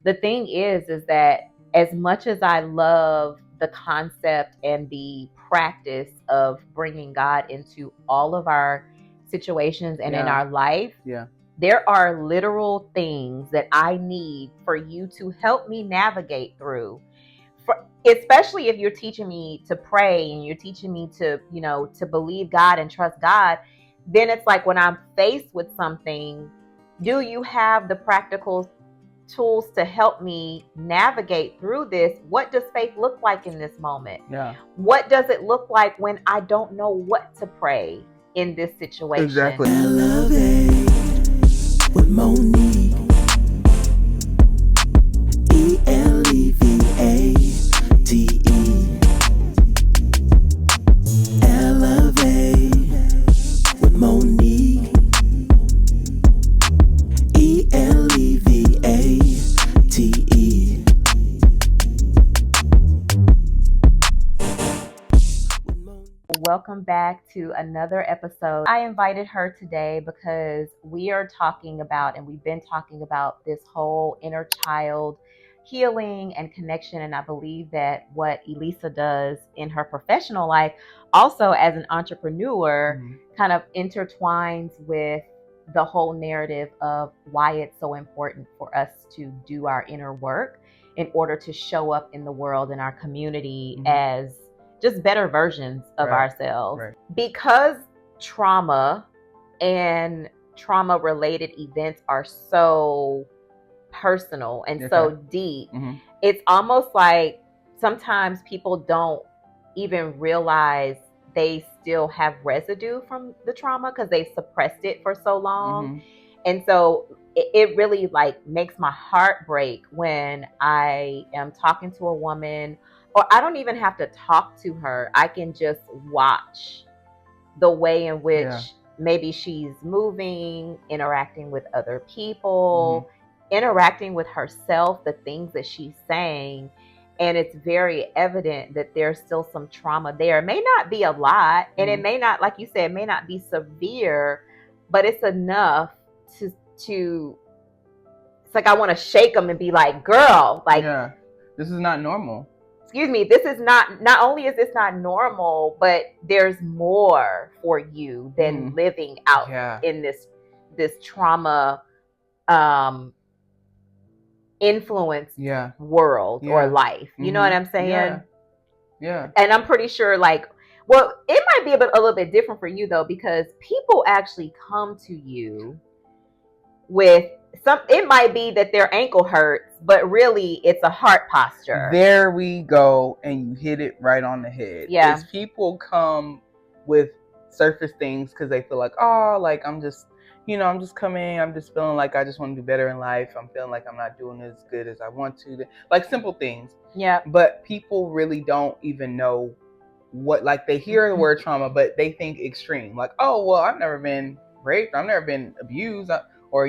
The thing is that as much as I love the concept and the practice of bringing God into all of our situations and in our life, there are literal things that I need for you to help me navigate through. Especially if you're teaching me to pray and you're teaching me to, to believe God and trust God, then it's like when I'm faced with something, do you have the practical tools to help me navigate through this? What does faith look like in this moment? What does it look like when I don't know what to pray in this situation? Exactly. Elevate with Monique. ELEVATE. Elevate with Monique. ELEVATE. Welcome back to another episode. I invited her today because we are talking about, and we've been talking about, this whole inner child healing and connection. And I believe that what Elisa does in her professional life, also as an entrepreneur, kind of intertwines with the whole narrative of why it's so important for us to do our inner work in order to show up in the world and our community as just better versions of ourselves. Because trauma and trauma related events are so personal and so deep, it's almost like sometimes people don't even realize they still have residue from the trauma because they suppressed it for so long. And so it really like makes my heart break when I am talking to a woman, or I don't even have to talk to her. I can just watch the way in which maybe she's moving, interacting with other people, interacting with herself, the things that she's saying. And it's very evident that there's still some trauma there. It may not be a lot, and it may not, like you said, it may not be severe, but it's enough to it's like I want to shake them and be like, girl, like, this is not normal. Excuse me, this is not only is this not normal, but there's more for you than living out in this trauma influenced world or life. You know what I'm saying? Yeah. And I'm pretty sure, like, well, it might be a little bit different for you though, because people actually come to you with it might be that their ankle hurts, but really it's a heart posture. There we go, and you hit it right on the head. Is people come with surface things because they feel like, oh, like I'm just coming, I'm just feeling like I just want to do better in life. I'm feeling like I'm not doing as good as I want to. Like simple things. But people really don't even know what, like they hear the word trauma, but they think extreme. Like, oh, well, I've never been raped. I've never been abused. Or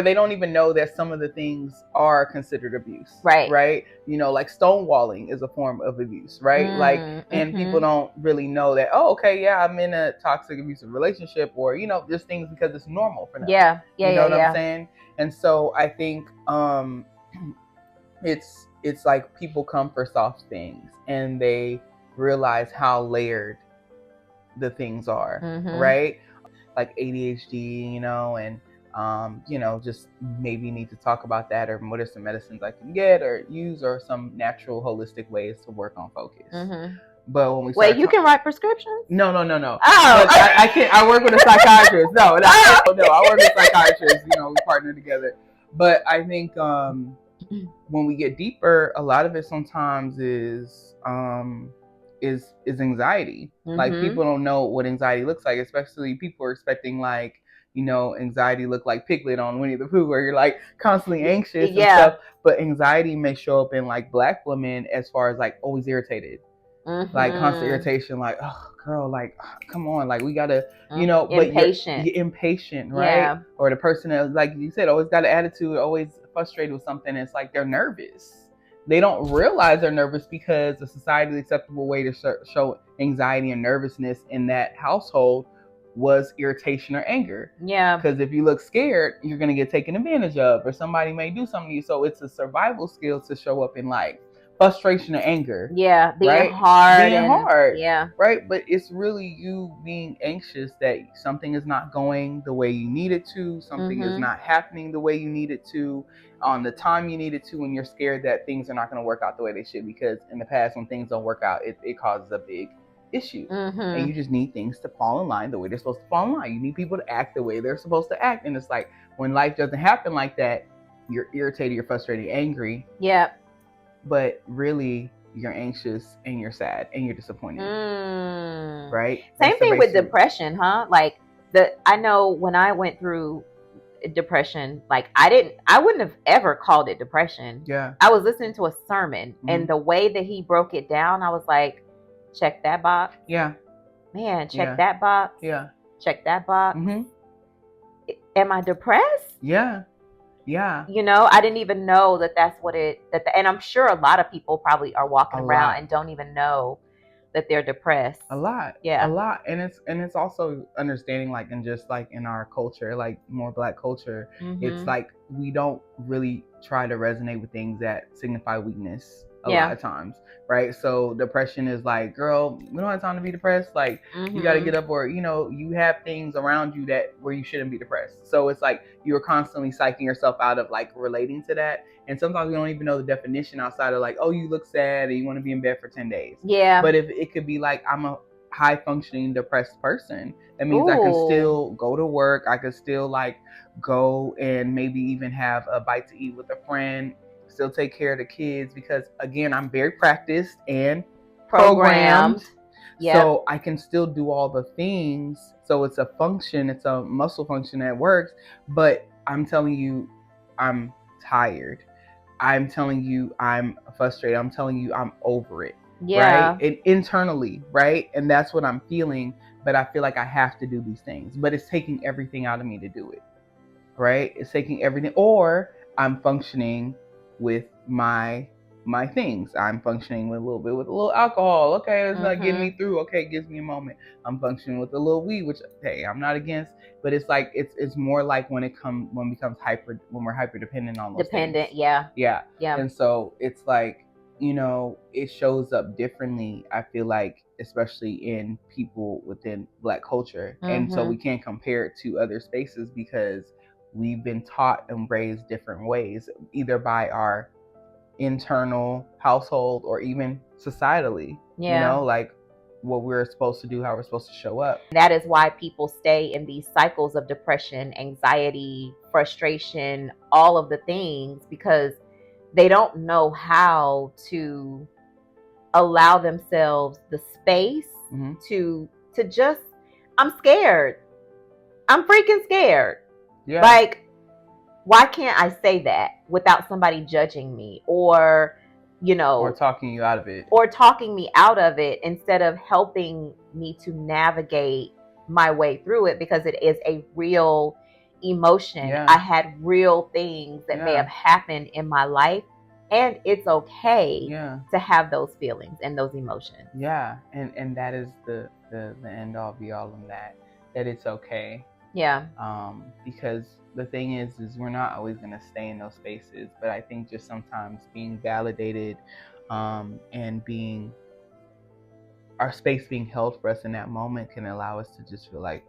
they don't even know that some of the things are considered abuse. Right. Like stonewalling is a form of abuse. Right. And people don't really know that, oh, okay, I'm in a toxic abusive relationship, or, just things because it's normal for them. You know what I'm saying? And so I think it's like people come for soft things and they realize how layered the things are. Right. Like ADHD, and just maybe need to talk about that, or what are some medicines I can get or use, or some natural holistic ways to work on focus. But when we you can write prescriptions? No. Oh, I can't. I work with a psychiatrist. No, I work with psychiatrists. We partner together. But I think when we get deeper, a lot of it sometimes is anxiety. Like people don't know what anxiety looks like, especially people are expecting like, anxiety look like Piglet on Winnie the Pooh, where you're like constantly anxious and stuff. But anxiety may show up in like Black women as far as like always irritated, like constant irritation, like, oh girl, like come on, like we gotta, impatient. But you're impatient, right? Or the person that, like you said, always got an attitude, always frustrated with something. It's like they're nervous. They don't realize they're nervous because the societally acceptable way to show anxiety and nervousness in that household was irritation or anger. Yeah. Because if you look scared, you're going to get taken advantage of, or somebody may do something to you. So it's a survival skill to show up in like frustration and anger. Yeah, being right? hard. Being hard. Yeah. Right? But it's really you being anxious that something is not going the way you need it to, something is not happening the way you need it to, on the time you need it to, and you're scared that things are not going to work out the way they should, because in the past when things don't work out, it causes a big issue. And you just need things to fall in line the way they're supposed to fall in line. You need people to act the way they're supposed to act. And it's like when life doesn't happen like that, you're irritated, you're frustrated, angry. Yeah. But really you're anxious and you're sad and you're disappointed. Right? Same thing with depression, huh? Like I know when I went through depression, like I wouldn't have ever called it depression. Yeah. I was listening to a sermon and the way that he broke it down, I was like, check that box. Yeah. Man, check that box. Yeah. Check that box. Am I depressed? Yeah. Yeah. You know, I didn't even know that's what and I'm sure a lot of people probably are walking around and don't even know that they're depressed. A lot. Yeah. A lot. And it's also understanding, like, and just like in our culture, like more Black culture, it's like we don't really try to resonate with things that signify weakness a lot of times. Right? So depression is like, girl, we don't have time to be depressed. Like, you got to get up, or, you know, you have things around you where you shouldn't be depressed. So it's like you're constantly psyching yourself out of like relating to that. And sometimes we don't even know the definition outside of like, oh, you look sad and you want to be in bed for 10 days. Yeah. But if it could be like, I'm a high functioning depressed person, that means I can still go to work. I could still like go and maybe even have a bite to eat with a friend, still take care of the kids, because again, I'm very practiced and programmed. Yep. So I can still do all the things. So it's a function, it's a muscle function that works. But I'm telling you, I'm tired. I'm telling you, I'm frustrated. I'm telling you, I'm over it. Yeah. Right? And internally, right? And that's what I'm feeling. But I feel like I have to do these things. But it's taking everything out of me to do it. Right? It's taking everything. Or I'm functioning with my things. I'm functioning with a little alcohol. Okay, it's not getting me through. Okay, it gives me a moment. I'm functioning with a little weed, which, hey, I'm not against, but it's like it's more like when we're hyper dependent on those things. Yeah. And so it's like, you know, it shows up differently, I feel like, especially in people within Black culture. And so we can't compare it to other spaces because we've been taught and raised different ways, either by our internal household or even societally. You know, like what we're supposed to do, how we're supposed to show up. That is why people stay in these cycles of depression, anxiety, frustration, all of the things, because they don't know how to allow themselves the space to just, I'm scared. I'm freaking scared. Yeah. Like, why can't I say that without somebody judging me, or, you know, or talking you out of it, or talking me out of it, instead of helping me to navigate my way through it, because it is a real emotion. Yeah. I had real things that may have happened in my life, and it's okay to have those feelings and those emotions. Yeah. And that is the end all be all in that it's okay. Yeah. Because the thing is we're not always going to stay in those spaces, but I think just sometimes being validated, and being our space being held for us in that moment can allow us to just feel like,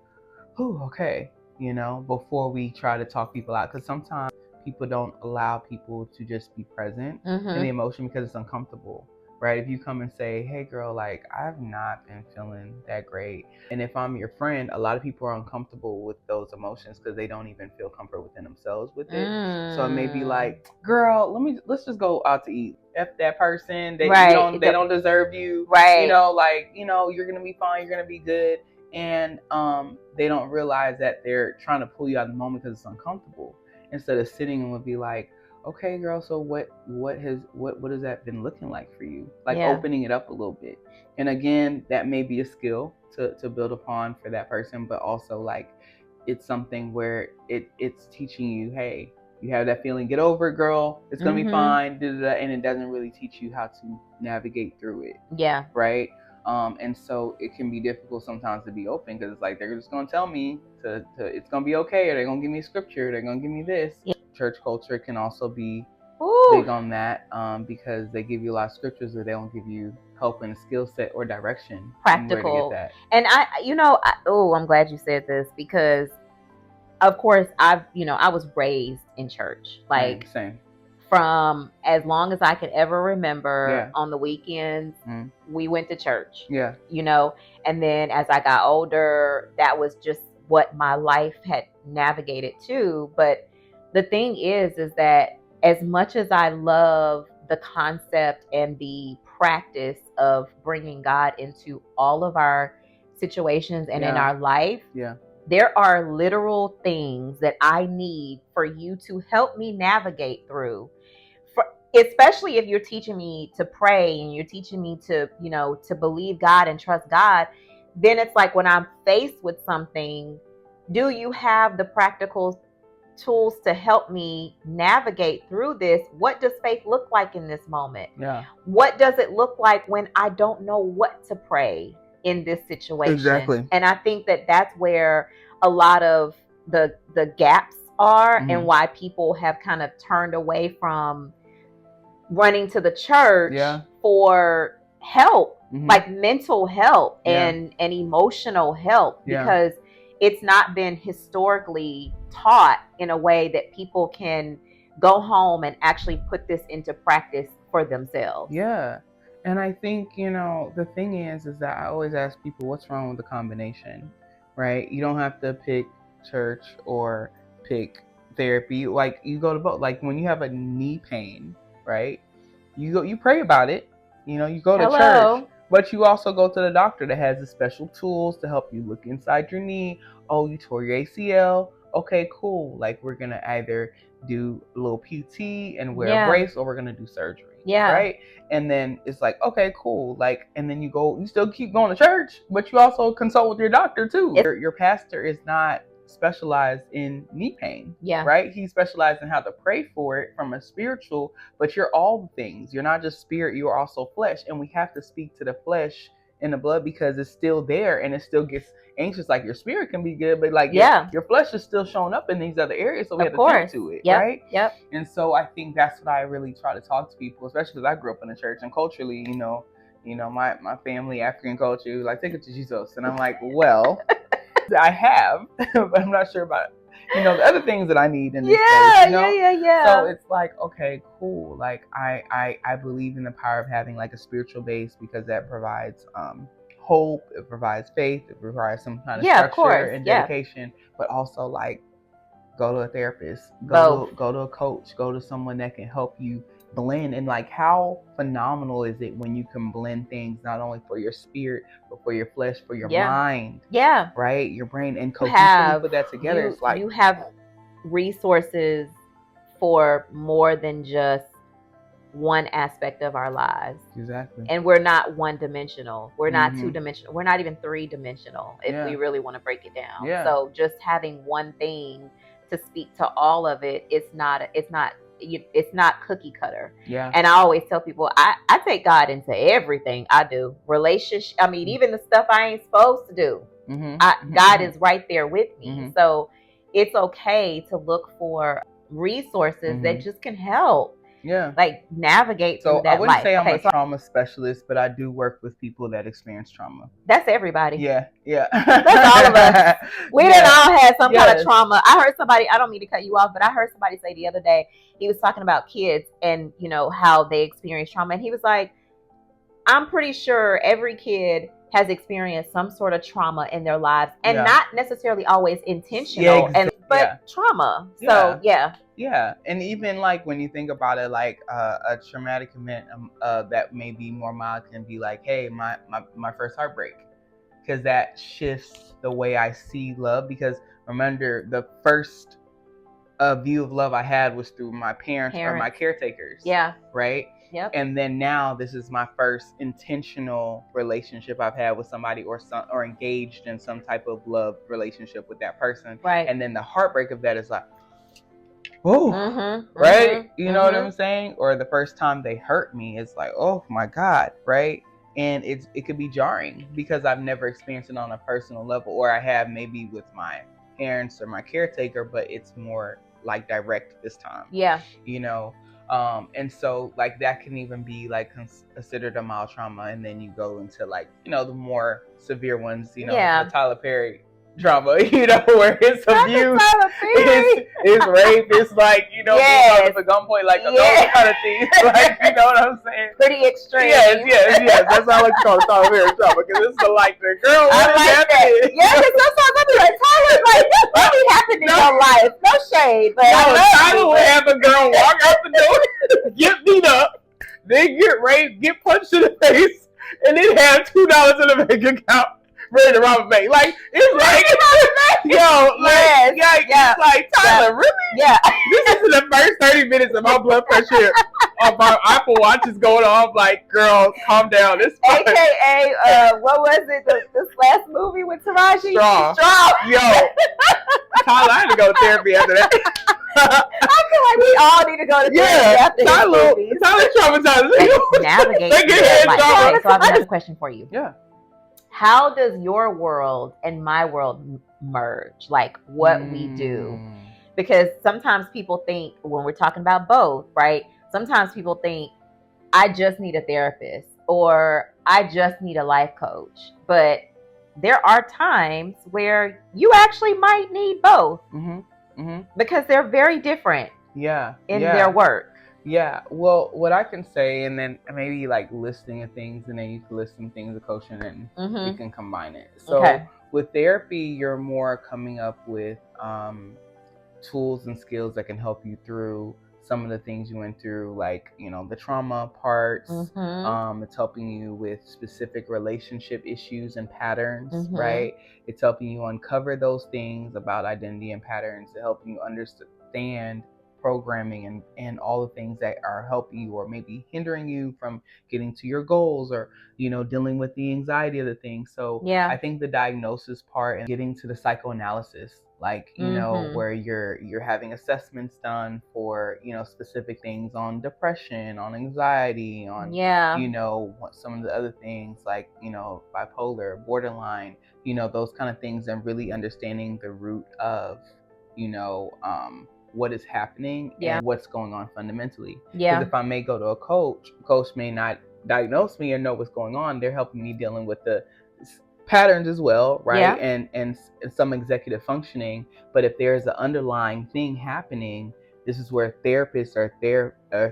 oh, okay, you know, before we try to talk people out. Because sometimes people don't allow people to just be present in the emotion because it's uncomfortable. Right? If you come and say, hey girl, like, I've not been feeling that great. And if I'm your friend, a lot of people are uncomfortable with those emotions because they don't even feel comfort within themselves with it. So it may be like, girl, let's just go out to eat. F that person. They don't deserve you. Right. You know, like, you know, you're gonna be fine, you're gonna be good. And they don't realize that they're trying to pull you out of the moment because it's uncomfortable. Instead of sitting and would be like, okay, girl, so what has that been looking like for you? Like, opening it up a little bit. And again, that may be a skill to build upon for that person, but also like it's something where it's teaching you, hey, you have that feeling, get over it, girl. It's gonna be fine. And it doesn't really teach you how to navigate through it. Yeah. Right. And so it can be difficult sometimes to be open because it's like they're just going to tell me to it's going to be okay, or they're going to give me scripture, they're going to give me this. Yeah. Church culture can also be big on that because they give you a lot of scriptures, but they don't give you help and a skill set or direction. Practical. Where to get that. And I'm glad you said this because, of course, I was raised in church. Like, same. From as long as I could ever remember, on the weekends, we went to church. Yeah. And then as I got older, that was just what my life had navigated to. But the thing is that as much as I love the concept and the practice of bringing God into all of our situations and in our life, there are literal things that I need for you to help me navigate through. Especially if you're teaching me to pray and you're teaching me to, to believe God and trust God, then it's like when I'm faced with something, do you have the practical tools to help me navigate through this? What does faith look like in this moment? Yeah. What does it look like when I don't know what to pray in this situation? Exactly. And I think that that's where a lot of the gaps are, and why people have kind of turned away from running to the church for help, like mental help and emotional help, because it's not been historically taught in a way that people can go home and actually put this into practice for themselves. Yeah. And I think, the thing is that I always ask people, what's wrong with the combination, right? You don't have to pick church or pick therapy. Like, you go to both. Like, when you have a knee pain, right? You pray about it. You go to church, but you also go to the doctor that has the special tools to help you look inside your knee. Oh, you tore your ACL. Okay, cool. Like, we're gonna either do a little PT and wear a brace, or we're gonna do surgery. Yeah. Right. And then it's like, okay, cool. Like, and then you still keep going to church, but you also consult with your doctor too. Your pastor is not specialized in knee pain. Yeah. Right. He specialized in how to pray for it from a spiritual, but you're all the things. You're not just spirit, you are also flesh. And we have to speak to the flesh and the blood because it's still there and it still gets anxious. Like, your spirit can be good, but like your flesh is still showing up in these other areas. So we have to tend to it. Right. Yep. And so I think that's what I really try to talk to people, especially because I grew up in the church, and culturally, my family, African culture, like, take it to Jesus. And I'm like, well, I have, but I'm not sure about, the other things that I need in this space, Yeah. So it's like, okay, cool. Like, I believe in the power of having like a spiritual base, because that provides hope, it provides faith, it provides some kind of structure and dedication, but also like, go to a therapist, go to a coach, go to someone that can help you blend. And like, how phenomenal is it when you can blend things, not only for your spirit, but for your flesh, for your mind, right, your brain, and cohesively put that together. It's like, you have resources for more than just one aspect of our lives. Exactly. And we're not one-dimensional. We're not two-dimensional. We're not even three-dimensional if we really want to break it down. So just having one thing to speak to all of it, it's not cookie cutter. And I always tell people, I take God into everything I do. Relationship, even the stuff I ain't supposed to do. God is right there with me. So it's okay to look for resources that just can help. Like, navigate through that life. So I wouldn't say I'm a trauma specialist, but I do work with people that experience trauma. That's everybody. Yeah. That's all of us. We done all had some kind of trauma. I heard somebody, I don't mean to cut you off, but I heard somebody say the other day, he was talking about kids and, how they experience trauma. And he was like, I'm pretty sure every kid has experienced some sort of trauma in their lives, and not necessarily always intentional, but trauma. So Yeah, and even like when you think about it, like a traumatic event that may be more mild can be like, hey, my first heartbreak, because that shifts the way I see love. Because remember, the first view of love I had was through my parents or my caretakers. Right. Yep. And then now this is my first intentional relationship I've had with somebody, or engaged in some type of love relationship with that person. Right. And then the heartbreak of that is like, oh, right? You know what I'm saying? Or the first time they hurt me, it's like, oh my God, right? And it could be jarring because I've never experienced it on a personal level, or I have maybe with my parents or my caretaker, but it's more like direct this time. Yeah. You know, and so like that can even be like considered a mild trauma, and then you go into like, you know, the more severe ones, you know, the Tyler Perry drama, you know, where it's abuse, it's rape, it's like, you know, being at gunpoint, like those kind of things, like, you know what I'm saying? Pretty extreme. Yes. That's how I like to call it Tyler Perry drama, because it's like the girl. I like that. Yeah, because sometimes I'll be like, Tyler, like, this really happened in your life. No shade, but Tyler would have a girl walk out the door, get beat up, then get raped, get punched in the face, and then have $2 in the bank account, ready to rob a bank. Like, it's like, yo, like, it's like, Tyler, really? Yeah. This is the first 30 minutes of my blood pressure on my Apple Watch is going off. Like, girl, calm down. It's fine. AKA, what was it? This last movie with Taraji? Straw. Yo, Tyler, I had to go to therapy after that. I feel like we all need to go to therapy after Tyler traumatized. Navigate. Okay, so I have another question for you. Yeah. How does your world and my world merge? Like what we do? Because sometimes people think when we're talking about both, right? Sometimes people think I just need a therapist or I just need a life coach. But there are times where you actually might need both. Because they're very different in their work. Yeah, well, what I can say, and then maybe like listing of things, and then you can list some things of coaching, and you can combine it. So with therapy, you're more coming up with tools and skills that can help you through some of the things you went through, like, you know, the trauma parts. It's helping you with specific relationship issues and patterns, right? It's helping you uncover those things about identity and patterns, to help you understand programming and all the things that are helping you or maybe hindering you from getting to your goals, or, you know, dealing with the anxiety of the thing. So I think the diagnosis part and getting to the psychoanalysis, like, you know, where you're having assessments done for, you know, specific things on depression, on anxiety, on, you know, some of the other things like, you know, bipolar, borderline, you know, those kind of things, and really understanding the root of, you know, what is happening and what's going on fundamentally. Because if I may go to a coach may not diagnose me or know what's going on. They're helping me dealing with the patterns as well, right? And some executive functioning. But if there's an underlying thing happening, this is where therapists or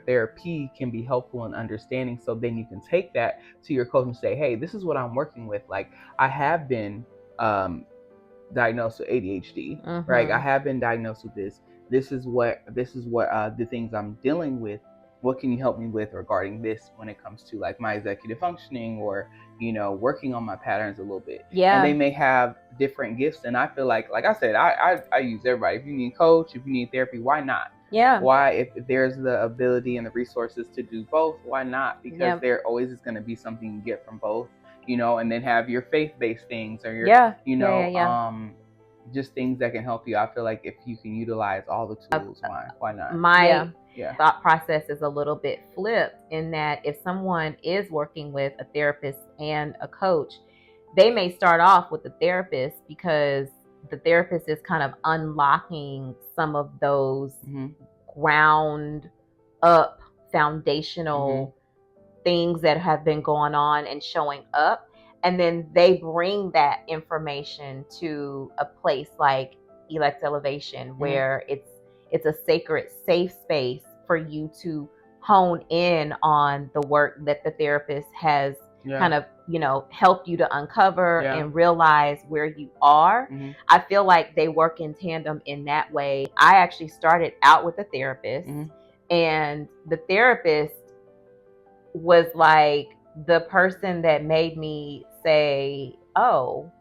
therapy can be helpful in understanding. So then you can take that to your coach and say, hey, this is what I'm working with. Like, I have been diagnosed with ADHD, right? I have been diagnosed with this. This is what the things I'm dealing with. What can you help me with regarding this when it comes to like my executive functioning, or, you know, working on my patterns a little bit? And they may have different gifts. And I feel like I said, I use everybody. If you need a coach, if you need therapy, why not? Why, if there's the ability and the resources to do both, why not? Because there always is going to be something you get from both, you know, and then have your faith-based things, or your, you know, just things that can help you. I feel like if you can utilize all the tools, why not? My thought process is a little bit flipped in that if someone is working with a therapist and a coach, they may start off with the therapist because the therapist is kind of unlocking some of those ground up foundational things that have been going on and showing up. And then they bring that information to a place like Elect Elevation, where it's a sacred, safe space for you to hone in on the work that the therapist has kind of, you know, helped you to uncover and realize where you are. I feel like they work in tandem in that way. I actually started out with a therapist, and the therapist was like the person that made me say, oh,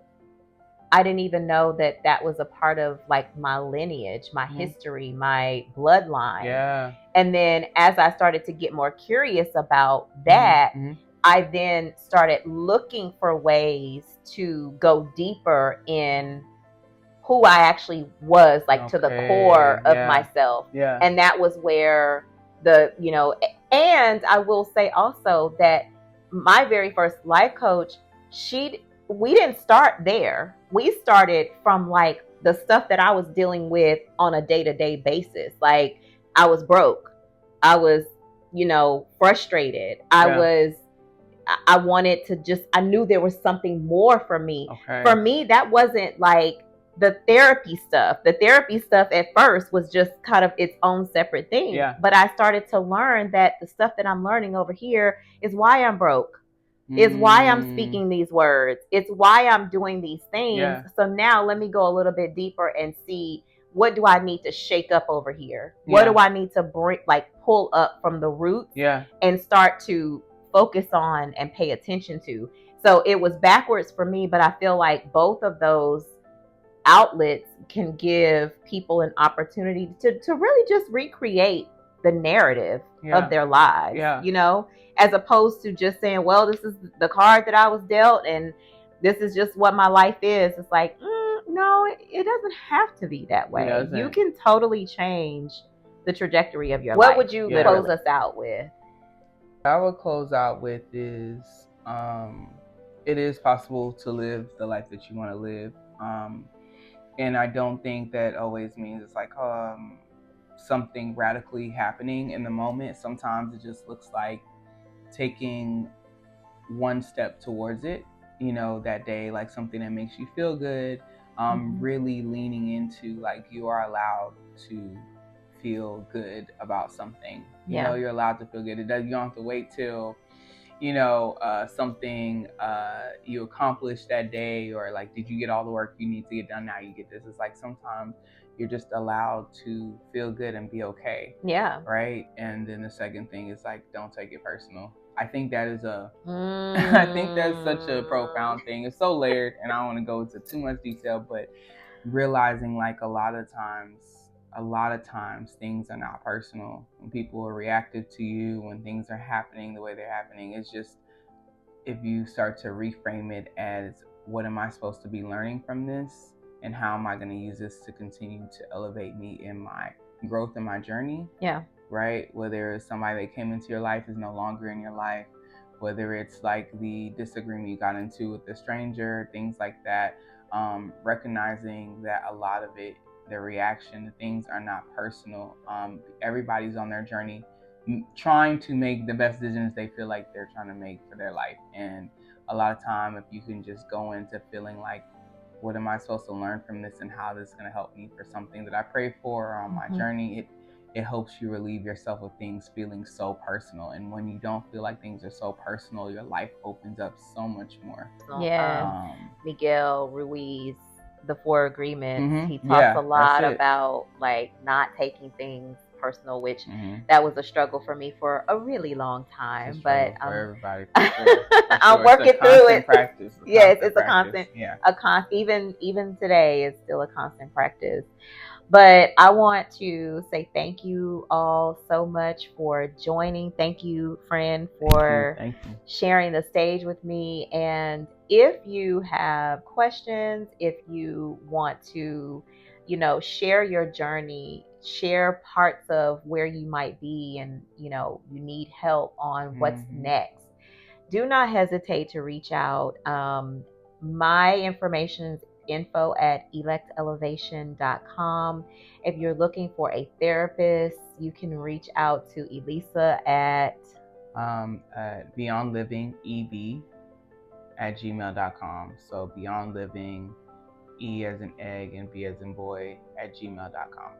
I didn't even know that was a part of like my lineage, my history, my bloodline. And then as I started to get more curious about that, I then started looking for ways to go deeper in who I actually was, like to the core of myself. And that was where the, you know, and I will say also that my very first life coach, we didn't start there. We started from like the stuff that I was dealing with on a day-to-day basis. Like I was broke. I was, frustrated. I wanted to I knew there was something more for me. Okay. For me, that wasn't like the therapy stuff. The therapy stuff at first was just kind of its own separate thing. Yeah. But I started to learn that the stuff that I'm learning over here is why I'm broke. Is why I'm speaking these words. It's why I'm doing these things. Yeah. So now let me go a little bit deeper and see, what do I need to shake up over here? Yeah. What do I need to pull up from the roots? Yeah. And start to focus on and pay attention to. So it was backwards for me, but I feel like both of those outlets can give people an opportunity to really just recreate the narrative of their lives. Yeah. As opposed to just saying, well, this is the card that I was dealt and this is just what my life is. It's like, no, it doesn't have to be that way. You can totally change the trajectory of your life. What would you close us out with? What I would close out with is, it is possible to live the life that you want to live. And I don't think that always means it's like something radically happening in the moment. Sometimes it just looks like taking one step towards it, that day, like something that makes you feel good, really leaning into like you are allowed to feel good about something. You're allowed to feel good. You don't have to wait till something you accomplished that day, or like, did you get all the work you need to get done? Now you get this. It's like sometimes you're just allowed to feel good and be okay. Yeah. Right. And then the second thing is like, don't take it personal. I think that is I think that's such a profound thing. It's so layered, and I don't want to go into too much detail, but realizing like a lot of times things are not personal. When people are reactive to you, when things are happening the way they're happening, it's just, if you start to reframe it as, what am I supposed to be learning from this? And how am I going to use this to continue to elevate me in my growth in my journey? Yeah. Right? Whether it's somebody that came into your life is no longer in your life, whether it's like the disagreement you got into with a stranger, things like that, recognizing that a lot of it, their reaction to things are not personal. Everybody's on their journey trying to make the best decisions they feel like they're trying to make for their life. And a lot of time, if you can just go into feeling like, what am I supposed to learn from this, and how this is going to help me for something that I pray for on my journey, it helps you relieve yourself of things feeling so personal. And when you don't feel like things are so personal, your life opens up so much more. Yeah. Miguel Ruiz, the 4 Agreements, he talks a lot about like not taking things personal, which that was a struggle for me for a really long time. But for everybody, for sure. I'm working through it. Practice. Yes, it's a constant. Yeah. Even today, it's still a constant practice. But I want to say thank you all so much for joining. Thank you, friend, for sharing the stage with me. And if you have questions, if you want to, share your journey, share parts of where you might be, and, you need help on what's next, do not hesitate to reach out. My information is info@electelevation.com. If you're looking for a therapist, you can reach out to Elisa at beyondlivingeb@gmail.com. So Beyond Living, E as in egg and B as in boy @gmail.com.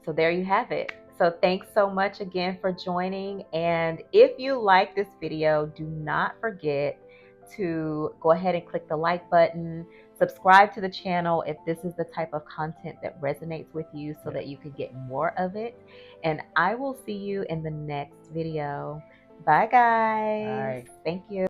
So there you have it. So thanks so much again for joining. And if you like this video, do not forget to go ahead and click the like button, subscribe to the channel if this is the type of content that resonates with you, so that you could get more of it. And I will see you in the next video. Bye, guys. Bye. Thank you.